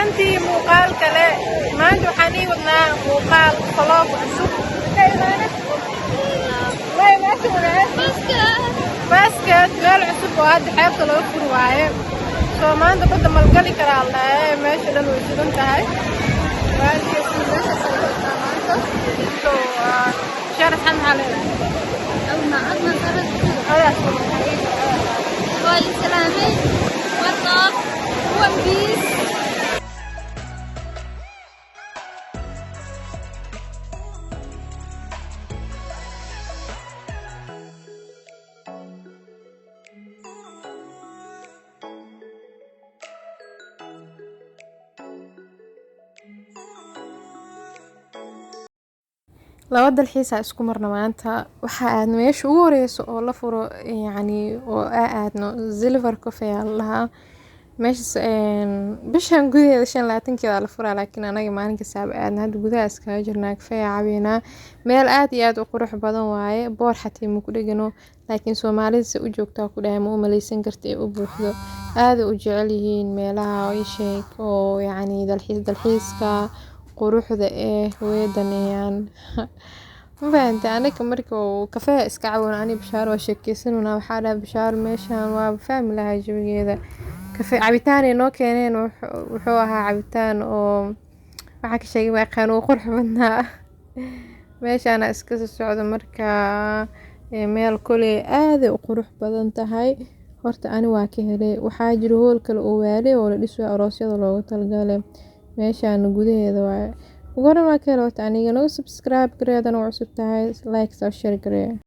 ahaantii muuqaal kale maanta waxaan ii wadnaa muuqaal vlog cusub basket meel cusub oo hadda xeebta laga furi waaye soo maanta badda malgali karaa aldhaye meesha dhan way sugan tahay شارع حن علينا أو ما عدنا صارت خلاص والسلامي والطاق والبيس laba dalxiisa isku marna maanta waxa aad meesha ugu horeyso oo la furo yani oo aadno Silver Cafe laha meesha bishan gudaheeda 25 la furaa laakiin anaga maalinka saab aadna hadda gudaha iska jirnaa cafe caawina meel aad iyo aad u qurux badan waaye boor xatii ma ku dhigano laakiin Soomaalida si u joogtaa ku dhahay ma u maleysan kartay ee u buuxdo aad u jecel yihiin meelaha ay sheeg oo yani dalxiiska quruxda ee weedanayaan maanta aniga markuu kafee iska caawin ani bishaar waa sheekeysanuna waxa dhahay bishaar meeshan waa family laha jawigeeda kafee cabitaan inoo keeneen wuxuu ahaa cabitaan oo waxa ka sheegay waa qaan qurux badnaa meeshan iska socdo marka meel kale aad u qurux badan tahay horta ani waa ka helay waxa jiro hool kale oo waale oo la dhiso aroosyada looga talgalay meeshan gudaheeda waa ugu horreyn waa ka helay aniga noo subscribe gareedan oo cusub tahay like share garee